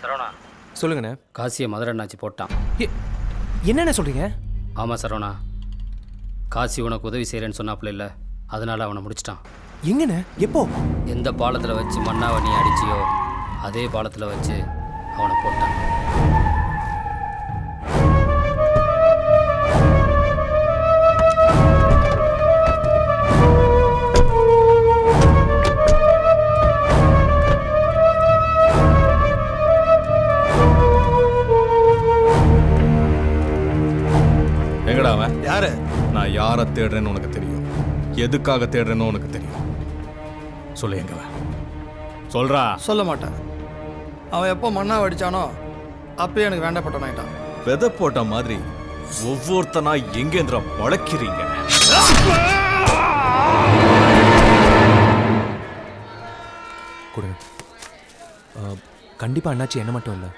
சரவணா சொல்லுங்கண்ணே. காசியை மதுரை அண்ணாச்சி போட்டான். என்னென்ன சொல்கிறீங்க? ஆமாம் சரவணா, காசி உனக்கு உதவி செய்கிறேன்னு சொன்னாப்புல இல்லை, அதனால் அவனை முடிச்சிட்டான். எங்கண்ணே? எப்போ? எந்த பாலத்தில் வச்சு மண்ணாவை நீ அடிச்சியோ அதே பாலத்தில் வச்சு அவனை போட்டான். எங்கடா அவன்? யாரு? நான் யாரை தேடுறேன்னு உனக்கு தெரியும், எதுக்காக தேடுறேன்னு உனக்கு தெரியும். சொல்லு, எங்க அவன்? சொல்றா. சொல்ல மாட்டேன். அவன் எப்போ மண்ணா அடிச்சானோ அப்பயே எனக்கு வேண்டப்பட்டவன் ஆயிட்டான். விதை போட்ட மாதிரி ஒவ்வொருத்தனா எங்கேந்திரா வளர்க்கிறீங்க? கொடுங்க. கண்டிப்பாக அண்ணாச்சி என்ன மட்டும் இல்லை,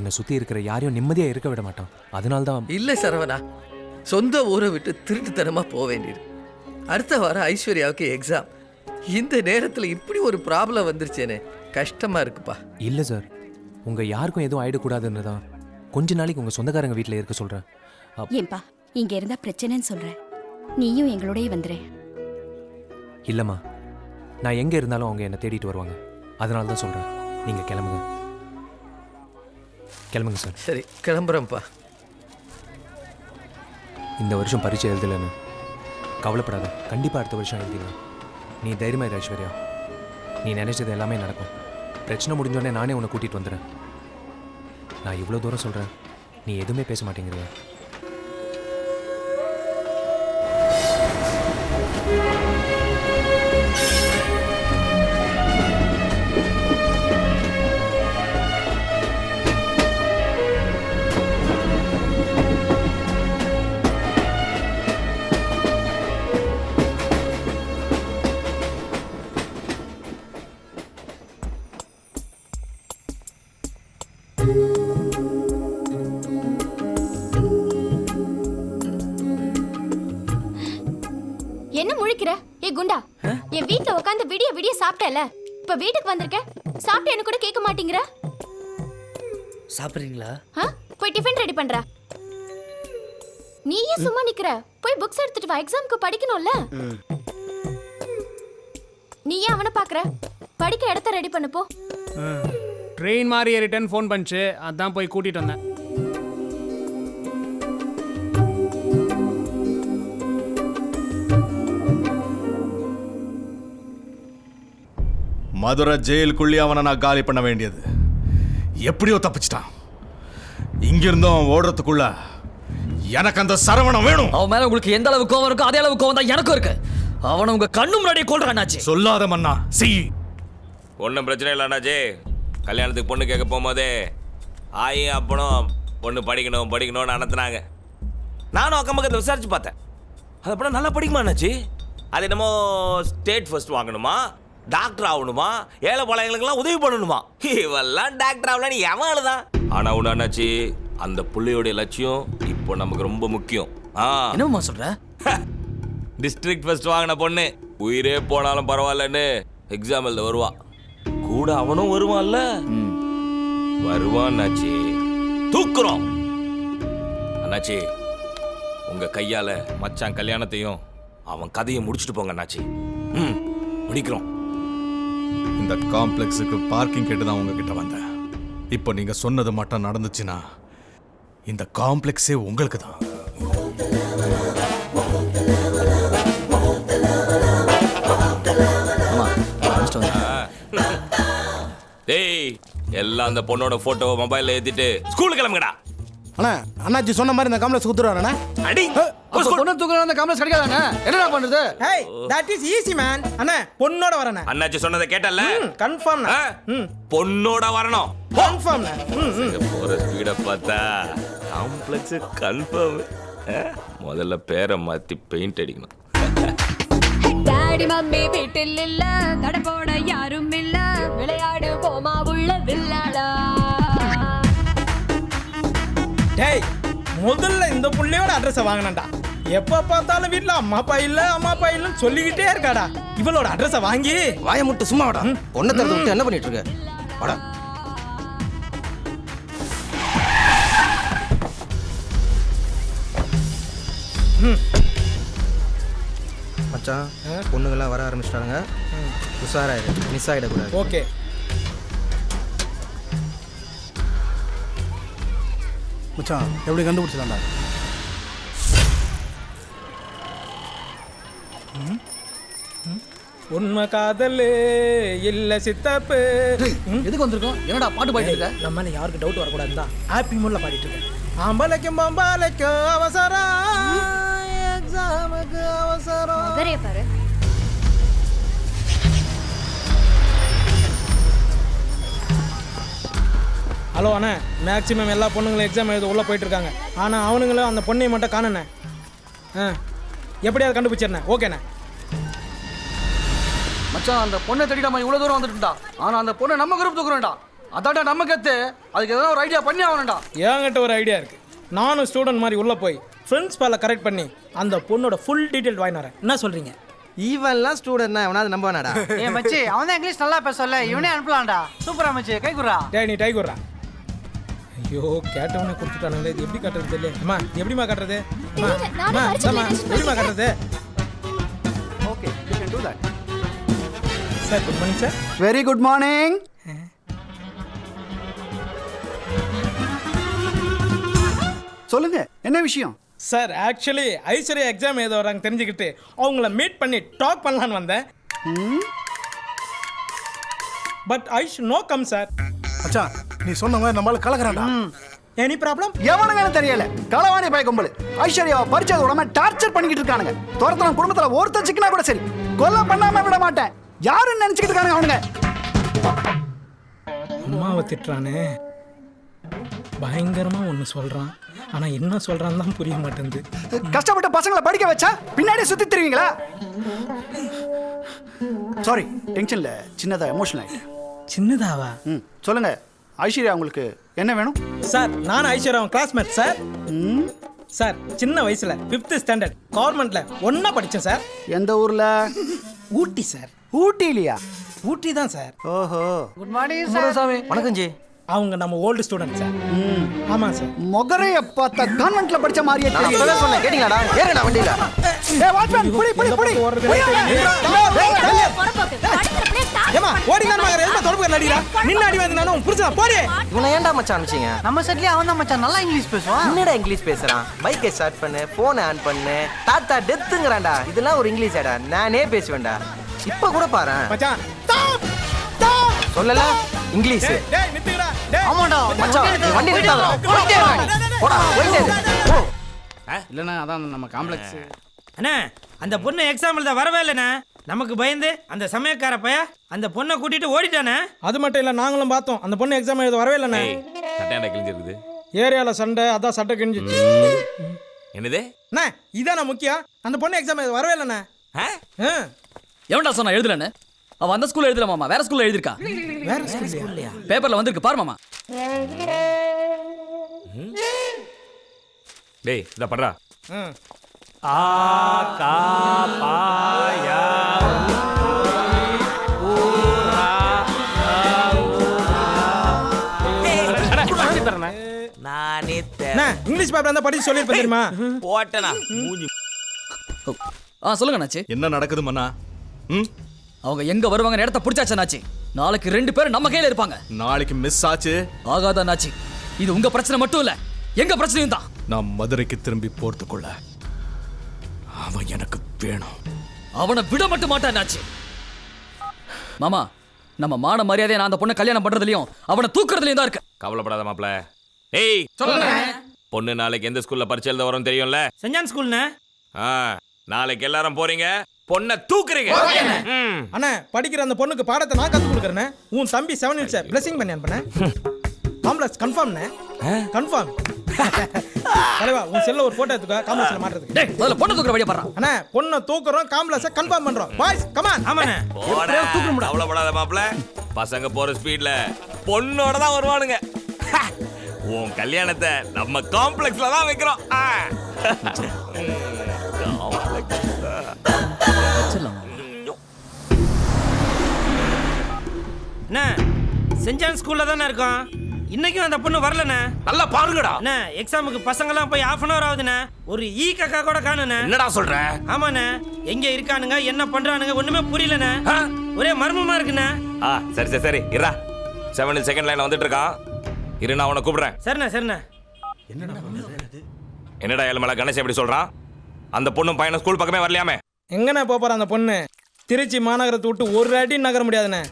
என்னை சுற்றி இருக்கிற யாரையும் நிம்மதியாக இருக்க விட மாட்டான். அதனால தான். இல்லை சரவணா, சொந்த ஊரை விட்டு திருட்டுத்தனமாக போக வேண்டியது. அடுத்த வாரம் ஐஸ்வர்யாவுக்கு எக்ஸாம். இந்த நேரத்தில் இப்படி ஒரு ப்ராப்ளம் வந்துருச்சேன்னு கஷ்டமாக இருக்குப்பா. இல்லை சார், உங்கள் யாருக்கும் எதுவும் ஆயிடக்கூடாதுன்னு தான் கொஞ்ச நாளைக்கு உங்கள் சொந்தக்காரங்க வீட்டில் இருக்க சொல்கிறேன். ஏன்பா இங்கே இருந்தால் பிரச்சனைன்னு சொல்கிறேன், நீயும் எங்களோடய வந்துடு. இல்லைம்மா, நான் எங்கே இருந்தாலும் அவங்க என்னை தேடிட்டு வருவாங்க. அதனால தான் சொல்கிறேன், நீங்கள் கிளம்புங்க. கிளம்புங்க சார். சரி, கிளம்புறேன்ப்பா. இந்த வருஷம் பரீட்சை எழுதலைன்னு கவலைப்படாத, கண்டிப்பாக அடுத்த வருஷம் எழுதிங்க. நீ தைரியமாக இரு ஐஸ்வர்யா, நீ நினைச்சது எல்லாமே நடக்கும். பிரச்சனை முடிஞ்சோடனே நானே உன்னை கூட்டிகிட்டு வந்துடுறேன். நான் இவ்வளோ தூரம் சொல்கிறேன், நீ எதுவுமே பேச மாட்டேங்கிறியா? என்ன முழிக்கிற? ஏ குண்டா, என் வீட்ல உட்காந்து விடிய விடிய சாப்பிட்டல, இப்ப வீட்டுக்கு வந்திருக்க, சாப்பிட்டு என்ன கூட கேட்க மாட்டேங்கிற. சாப்பிட்றீங்களா? போய் டிஃபன் ரெடி பண்ற. நீ ஏன் சும்மா நிக்கிற? போய் புக்ஸ் எடுத்துட்டு வா, எக்ஸாம்க்கு படிக்கணும்ல. நீ ஏன் அவனை பாக்குற? படிக்க இடத்த ரெடி பண்ணு போ. ட்ரெயின் மாதிரி ஏறிட்டேன்னு ஃபோன் பண்ணிச்சு, அதான் போய் கூட்டிட்டு வந்தேன். மதுரை ஜெயிலுக்குள்ளே அவனை நான் காலி பண்ண வேண்டியது. எப்படியோ தப்பிச்சிட்டான். இங்கிருந்தும் அவன் ஓடுறதுக்குள்ள எனக்கு அந்த சரவணன் வேணும். அவன் மேல உங்களுக்கு எந்த அளவு கோவம் இருக்கோ அதே அளவு கோவம் தான் எனக்கும் இருக்கு. அவனை உங்க கண்ணு முன்னாடியே கொல்றானாச்சு. சொல்லாத மன்னா, செய். ஒன்றும் பிரச்சனை இல்லை அண்ணாச்சி. கல்யாணத்துக்கு பொண்ணு கேட்க போகும்போதே ஆயி அப்பனும் பொண்ணு படிக்கணும்னு அனுத்துனாங்க. நானும் அக்கம் பக்கத்தில் விசாரிச்சு பார்த்தேன். அது அப்புறம் நல்லா படிக்குமா அண்ணாச்சி? அது என்னமோ ஸ்டேட் ஃபர்ஸ்ட் வாங்கணுமா, டாக்டர் ஆகணுமா, ஏழை பழையங்களுக்கெல்லாம் உதவி பண்ணணுமா. இவெல்லாம் டாக்டர் ஆகலான்னு எவன் எழுதான். ஆனால் ஒன்று அண்ணாச்சி, அந்த பிள்ளையோடைய லட்சியம் இப்போ நமக்கு ரொம்ப முக்கியம். என்னம்மா சொல்ற? டிஸ்ட்ரிக்ட் ஃபர்ஸ்ட் வாங்கின பொண்ணு உயிரே போனாலும் பரவாயில்லன்னு எக்ஸாம் எழுத வருவா. கூட அவனும் வருவான்ல. வருவான் அண்ணாச்சி. தூக்குறோம் அண்ணாச்சி. உங்க கையால மச்சான் கல்யாணத்தையும் அவன் கதையை முடிச்சுட்டு போங்க அண்ணாச்சி. முடிக்கிறோம். இந்த காம்ப்ளெக்ஸுக்கு பார்க்கிங் கேட்டு தான் உங்ககிட்ட வந்தேன். இப்போ நீங்க சொன்னது மட்டும் நடந்துச்சுன்னா இந்த காம்ப்ளெக்ஸே உங்களுக்கு தான். டேய், எல்லாம் அந்த பொண்ணோட போட்டோ மொபைல்ல ஏத்திட்டு ஸ்கூலுக்கு கிளம்புங்கடா. அண்ணா, அண்ணாச்சி சொன்ன மாதிரி இந்த காம்ப்ளெக்ஸ் குத்துறானே. அடி பொண்ணு தூக்குற அந்த காம்ப்ளெக்ஸ் கிடைக்காதானே? என்னடா பண்றது? Hey, that is easy man. அண்ணா, பொண்ணோட வரணும். அண்ணாச்சி சொன்னதை கேட்டல்ல? கன்ஃபார்ம். பொண்ணோட வரணும். கன்ஃபார்ம். போற ஸ்பீட பார்த்தா காம்ப்ளெக்ஸ் கன்ஃபார்ம். முதல்ல பேரை மாத்தி பெயிண்ட் அடிக்கணும். டாடி மம்மி வீட்டில் இல்ல, தடை போட யாரும் இல்ல, விளையாடு போமா உள்ள வில்லாடா. டேய், முதல்ல இந்த புள்ளையோட அட்ரஸ் வாங்கினேன்டா. எப்ப பார்த்தாலும் வீட்ல அம்மா அப்பா இல்லன்னு சொல்லிக்கிட்டே இருக்காடா. இவளோட அட்ரஸை வாங்கி வாயை முட்டு சும்மா வாடா. பொண்ணை திறந்து விட்டு என்ன பண்ணிட்டு இருக்க? வாடா. மச்சான், பொண்ணுங்கெல்லாம் வர ஆரம்பிச்சிட்டாங்க. உஷாராயிரு, மிஸ் ஆகிடக்கூடாது. ஓகே. மச்சான் எப்படி கண்டுபிடிச்சதாண்டா? உண்மை காதல் இல்ல சித்தப்பு. எதுக்கு வந்திருக்கோம்? என்னடா பாட்டு பாடிட்டு இருக்க? நம்மளால யாருக்கு டவுட் வரக்கூடாதுன்னு தான் ஹாப்பி மூட்ல பாடிட்டு இருக்கேன். ஆம்பளைக்கும் பம்பாலைக்கும் அவசரம், எக்ஸாமுக்கு அவசரம். பாரு ஹலோ அண்ணே, மேக்ஸிமம் எல்லா பொண்ணுங்களும் எக்ஸாம் எழுத உள்ளே போயிட்டு இருக்காங்க. ஆனால் அவனுங்களும் அந்த பொண்ணையை மட்டும் காணண்ணே. எப்படியாவது கண்டுபிடிச்சிருண்ணே. ஓகேண்ணே. மச்சான், அந்த பொண்ணை தேடி நம்ம இவ்வளோ தூரம் வந்துட்டுடா. ஆனால் அந்த பொண்ணை நம்ம குரூப் தூக்குறோம்டா. அதான்டா நம்ம கற்று. அதுக்கு எதனா ஒரு ஐடியா பண்ணி ஆகணும்டா. என்கிட்ட ஒரு ஐடியா இருக்குது. நானும் ஸ்டூடெண்ட் மாதிரி உள்ளே போய் பிரின்ஸ்பாலை கரெக்ட் பண்ணி அந்த பொண்ணோட ஃபுல் டீட்டெயில் வாங்கி வரேன். என்ன சொல்கிறீங்க? ஈவன்லாம் ஸ்டூடெண்ட்னா எவனாவது நம்ப வேணாடா. ஏ மச்சி, அவன் தான் இங்கிலீஷ் நல்லா பேசல. இவனே அனுப்பலாம்டா. சூப்பரா மச்சி, கை குறா. டேய், நீ டை குறா. ஐயோ, கேட்டவனே கொடுத்துட்டானுங்களே. இது எப்படி கட்டுறது தெரியல. அம்மா எப்படிமா கட்டுறது? எப்படிமா கட்டுறது? Okay, you can to that. Sir good morning sir. Very good morning. சொல்லுங்க, என்ன விஷயம்? சார் ஆக்சுவலி ஐஸ்வர்யா எக்ஸாம் எழுத வராங்க தெரிஞ்சுக்கிட்டு அவங்கள மீட் பண்ணி டாக் பண்ணலான்னு வந்தேன். But I should know come sir. மச்சான், நீ சொன்ன மாதிரி நம்மளால கலக்குறான்டா. Any problem? எவனுங்கன்னு தெரியல. களவாணி பய கும்பல் ஐஸ்வர்யாவை பறிச்சது உடனே டார்ச்சர் பண்ணிக்கிட்டு இருக்கானுங்க. துரத்தன குடும்பத்துல ஒருத்தர் சிக்கனா கூட சரி, கொலை பண்ணாம விட மாட்டேன். யாருன்னு நினைச்சுக்கிட்டு இருக்கானுங்க அவனுங்க. அம்மாவை திட்டுறானே, பயங்கரமா ஒன்று சொல்றான். ஆனா என்ன சொல்றான்னு தான் புரிய மாட்டேங்குது. கஷ்டப்பட்ட பசங்களை படிக்க வச்சா பின்னாடியே சுத்தி தருவீங்களா? சாரி, டென்ஷன்ல சின்னதா எமோஷனல் ஆயிட்டேன். சின்னதாவா? சொல்லுங்க, ஐஸ்வர்யா உங்களுக்கு என்ன வேணும்? சார், நான் ஐஸ்வர்யா கிளாஸ்மேட் சார். சார், சின்ன வயசுல 5th ஸ்டாண்டர்ட் கவர்மெண்ட்ல ஒன்னா படிச்சேன் சார். எந்த ஊர்ல? ஊட்டி சார். ஊட்டிலையா? ஊட்டி தான் சார். ஓஹோ. Good morning sir. சாமி. வணக்கம் ஜி. அவங்க நம்ம ஓல்டு ஸ்டூடெண்ட் சார். ஆமா சார். மொகரைய பார்த்த கான்வென்ட்ல படிச்ச மாதிரியே நான் அப்பதான் சொன்னேன், கேட்டீங்களாடா? ஏறடா வண்டியில. ஏய் வாட்ச்மேன், புடி. ஏமா ஓடிதான் மகரே, எல்மா தொடர்பு நடிடா. நின்னு அடி வந்து நானும் புடிச்சா போறே. இவனை ஏன்டா மச்சான் அனுப்பிச்சீங்க? நம்ம செட்லயே அவன் தான் மச்சான் நல்லா இங்கிலீஷ் பேசுவான். என்னடா இங்கிலீஷ் பேசுறான்? பைக்கை ஸ்டார்ட் பண்ணு, போனை ஆன் பண்ணு, தாத்தா டெத்துங்கறான்டா. இதெல்லாம் ஒரு இங்கிலீஷாடா? நானே பேசுவேன்டா. இப்ப கூட பாரு மச்சான். Stop stop. சொல்லல இங்கிலீஷ். டேய் நித்துடா. டேய் ஆமாடா. மச்சான், நீ வண்டி நிறுத்தாதடா. போயிட்டே இரு. போடா, போயிட்டே இரு. போ. இல்லைண்ணா, அதான் நம்ம காம்ப்ளெக்ஸ். அண்ணா, அந்த பொண்ணு எக்ஸாம் எழுத வரவே இல்லைண்ணே. நமக்கு பயந்து அந்த சமயக்கார பைய அந்த பொண்ணை கூட்டிட்டு ஓடிட்டானே. அது மட்டும் இல்ல, நாங்களும் பார்த்தோம். அந்த பொண்ணு எக்ஸாம் எழுத வரவே இல்லைண்ணே. சட்டையாண்டா கிழிஞ்சிருக்குது. ஏரியால சண்டை, அதான் சட்டை கிழிஞ்சிச்சு. என்னது? அண்ணா, இதானே முக்கியம். அந்த பொண்ணு எக்ஸாம் எழுத வரவே இல்லைண்ணே. எவன்டா சொன்னா எழுதலன்னு? அவ அந்த ஸ்கூல்ல எழுதல மாமா, வேற ஸ்கூல்ல எழுதிருக்கா. வேற ஸ்கூல்லையா? பேப்பர்ல வந்திருக்கு பாரு மாமா. டேய், இத பண்றா. ஆ கா பா யா நானே அண்ணா, இங்கிலீஷ் பேப்பர் இருந்தா படிச்சு சொல்லிருப்பேன் தெரியுமா? போட்டனா மூஞ்சி. சொல்லுங்க நாச்சி. என்ன நடக்குது மன்னா? அவங்க எங்க வருவாங்க இடத்த பிடிச்சாச்சா நாச்சி? நாளைக்கு 2 பேரும் நம்ம கையில இருப்பாங்க. நாளைக்கு மிஸ் ஆச்சு. ஆகாதா நாச்சி, இது உங்க பிரச்சனை மட்டும் இல்ல, எங்க பிரச்சனையும் தான். நான் மதுரைக்கு திரும்பி போறதுக்குள்ள அவன் எனக்கு வேணும். அவனை விட மட்டும் மாட்டான் நாச்சி. மாமா, நம்ம மான மரியாதையை நான் அந்த பொண்ணை கல்யாணம் பண்றதுலயும் அவனை தூக்குறதுலயும் தான் இருக்கு. கவலைப்படாத மாப்ள. ஏய் சொல்லுங்க. பொண்ணு நாளைக்கு எந்த ஸ்கூல்ல பரிச்சை எழுத வரும் தெரியும்ல? செஞ்சான் ஸ்கூல்ண்ணே. நாளைக்கு எல்லாரும் போறீங்க, பொண்ணை தூக்குறீங்க. அண்ணா, படிக்கிற அந்த பொண்ணுக்கு பாடத்தை நான் கத்து கொடுக்குறேண்ணே. உன் தம்பி 7 இன்ச் பிளஸிங் பண்ணி அனுப்புனேன். காம்ப்ளெக்ஸ் கன்ஃபார்ம்ண்ணே. கன்ஃபார்ம். தலைவா, உன் செல்ல ஒரு போட்டோ எடுத்துக்க, காம்ப்ளெக்ஸ்ல மாட்டறதுக்கு. டேய், முதல்ல பொண்ணை தூக்குற வழிய பாறா. அண்ணா, பொண்ணை தூக்குறோம், காம்ப்ளெக்ஸை கன்ஃபார்ம் பண்றோம். Boys come on. ஆமாண்ணே. போடா, கவலைப்படாத மாப்ள. பசங்க போற ஸ்பீட்ல பொண்ணோட தான் வருவானுங்க. உன் கல்யாணத்தை நம்ம காம்ப்ளெக்ஸ்ல தான் வைக்கிறோம். சென்ட் ஜான் ஸ்கூல்ல தானே இருக்கோம். இன்னைக்கும் அந்த பொண்ணு வரலண்ணே. நல்லா பாருங்கடா. அண்ணா எக்ஸாமுக்கு பசங்கெல்லாம் போய் ½ hour ஆகுதுண்ணே. ஒரு கக்கா கூட காணுண்ணே. என்னடா சொல்ற? ஆமாண்ணே. எங்க இருக்கானுங்க என்ன பண்றானுங்க ஒண்ணுமே புரியலண்ணே. ஒரே மர்மமா இருக்குண்ணே. சரி சரி சரி இரா 7 செகண்ட் லைன்ல வந்துட்டு இருக்கான். இரு நான் அவனை கூப்பிடுறேன். சரிண்ணே சரிண்ணே. என்னடா ஏழுமலை கணேஷ் எப்படி சொல்றான்? அந்த பொண்ணும் பையனும் ஸ்கூல் பக்கமே வரலையாமே. எங்கண்ணே போற அந்த பொண்ணு? திருச்சி மாநகரத்தை விட்டு ஒரு அடி நகர முடியாதுண்ணே.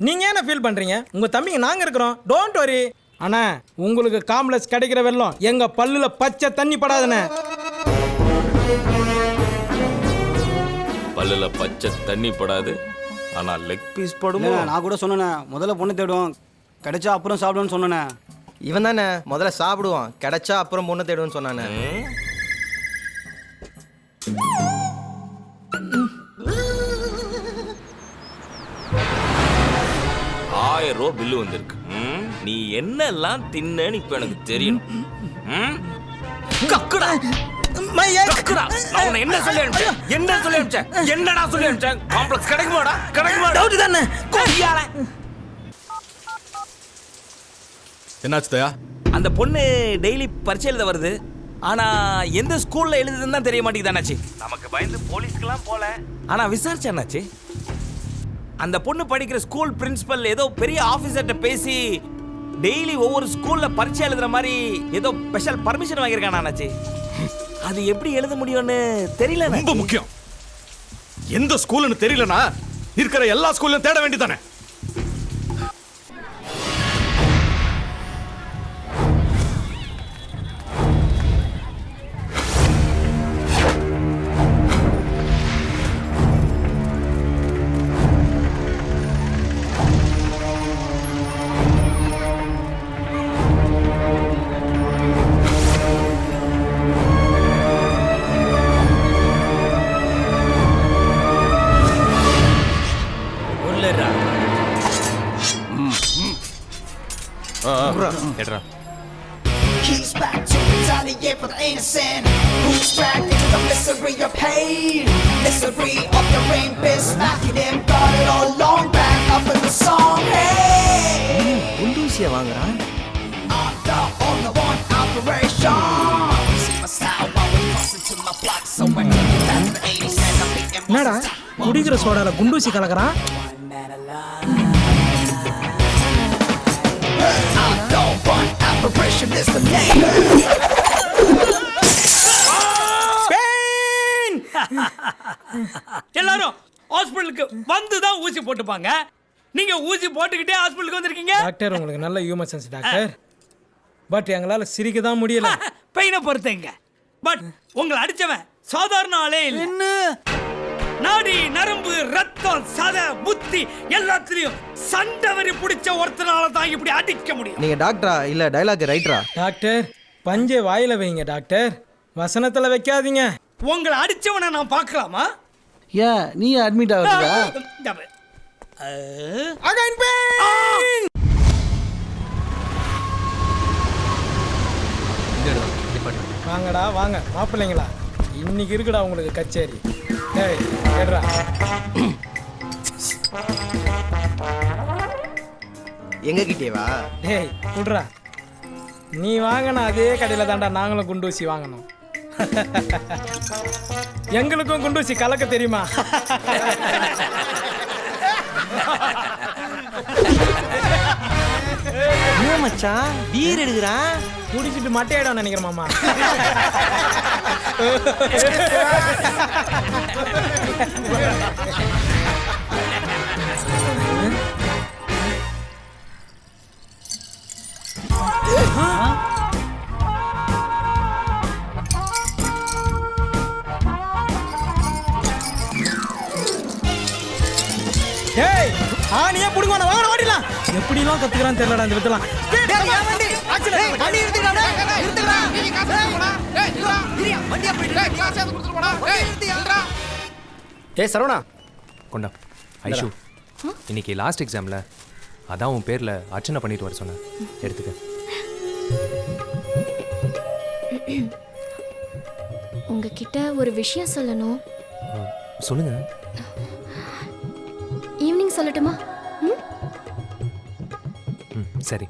நீங்க என்ன ஃபீல் பண்றீங்க? உங்க தம்பிங்க நாங்க இருக்கிறோம். Don't worry. அண்ணா உங்களுக்கு காம்ப்ளெக்ஸ் கிடைக்கிற வெள்ளம் எங்க பல்லுல பச்சை தண்ணி படாதுண்ணே. பல்லுல பச்சை தண்ணி படாது, ஆனா லெக் பீஸ் படுமோ? நான் கூட சொன்னேன் முதல்ல பொண்ணு தேடுவோம், கிடைச்சா அப்புறம் சாப்பிடுவோன்னு சொன்னேன். இவன் தானே முதல்ல சாப்பிடுவான், கிடைச்சா அப்புறம் பொண்ணு தேடுவேன்னு சொன்னானே. 1000 ரூபா பில்லு வந்திருக்கு. நீ என்னெல்லாம் தின்னன்னு இப்ப எனக்கு தெரியும். கக்குடா கக்குடா. நான் உன்னை என்ன சொல்லி அனுப்பிச்சேன்? என்ன சொல்லி அனுப்பிச்சேன்? என்னடா சொல்லி அனுப்பிச்சேன்? காம்ப்ளெக்ஸ் கிடைக்குமாடா? கிடைக்குமா? டவுட் தானே. கொய்யால. என்னாச்சு தயா? அந்த பொண்ணு டெய்லி பரீட்சை எழுத வருது. ஆனா எந்த ஸ்கூல்ல எழுதுதுன்னு தான் தெரிய மாட்டேங்குது அண்ணாச்சி. நமக்கு பயந்து போலீஸ்க்குலாம் போல. ஆனா விசாரிச்சா அண்ணாச்சி, அந்த பொண்ணு படிக்கிற ஸ்கூல் பிரின்சிபல் ஏதோ பெரிய ஆபீசர்கிட்ட பேசி டெய்லி ஒவ்வொரு ஸ்கூல்ல பரீட்சை எழுதுற மாதிரி ஏதோ ஸ்பெஷல் பர்மிஷன் வாங்கியிருக்கானா அண்ணாச்சி. அது எப்படி எழுத முடியும்னு தெரியல. ரொம்ப முக்கியம். எந்த ஸ்கூல்னு தெரியலனா இருக்கிற எல்லா ஸ்கூல்லையும் தேட வேண்டியதானே. எடுறா. He's back to retaliate for the innocent. Who's back into the misery of pain? Misery of the rapist, smacking him. Got it all long back up in the song. Hey, குண்டூசியா வாங்குறான். I'm the only one operation. See my style while we're crossing to my block. So I can get back to the 80s and I'm beating என்னடா குடிக்கிற சோடால குண்டூசி கலக்குறான்? Operation is the name. எல்லாரும் ஹாஸ்பிடலுக்கு வந்து தான் ஊசி போட்டுப்பாங்க. நீங்க ஊசி போட்டுக்கிட்டே ஹாஸ்பிடலுக்கு வந்திருக்கீங்க. டாக்டர் உங்களுக்கு நல்ல ஹியூமன் சென்ஸ் டாக்டர். பட் எங்களால சிரிக்க தான் முடியல. பெயினை பொறுத்தங்க. பட் உங்களை அடிச்சவன் சாதாரண ஆளே இல்ல. என்ன நாடி நரம்பு ரத்தம் சத புத்தி எல்லாத்துலயும் சண்டவரி பிடிச்ச ஒருத்தனால தான் இப்படி அடிக்க முடியும். நீங்க டாக்டரா இல்ல டயலாக் ரைட்டரா? டாக்டர் பஞ்சே வாயில வைங்க டாக்டர், வசனத்துல வைக்காதீங்க. உங்களை அடிச்சவனை நான் பார்க்கலாமா? ஏன் நீ அட்மிட் ஆகுறா? Again pain. வாங்கடா வாங்க மாப்பிள்ளைங்களா, இன்னைக்கு இருக்குடா உங்களுக்கு கச்சேரி. டேய் ஏறா. எங்க கிட்டேவா? டேய் குடுறா. நீ வாங்கின அதே கடையில் தாண்டா நாங்களும் குண்டூசி வாங்கணும். எங்களுக்கும் குண்டூசி கலக்க தெரியுமா? என்ன மச்சான் பீர் எடுக்குறான்? குடிச்சிட்டு மட்டையிடம் நினைக்கிறேன் மாமா. ஏய் ஆனியா புடுங்க வாங்க ஓடிடலாம். எப்படிலாம் கத்துக்கறான்னு தெரியலடா இந்த வித்தலாம். ஏய் சரவணா கொண்டா. ஐஷு இன்னைக்கு லாஸ்ட் எக்ஸாம்ல அதான் உன் பேர்ல அர்ச்சனை பண்ணிட்டு வர சொன்னேன், எடுத்துக்க. உங்ககிட்ட ஒரு விஷயம் சொல்லணும். சொல்லுங்க. ஈவினிங் சொல்லட்டுமா? சரி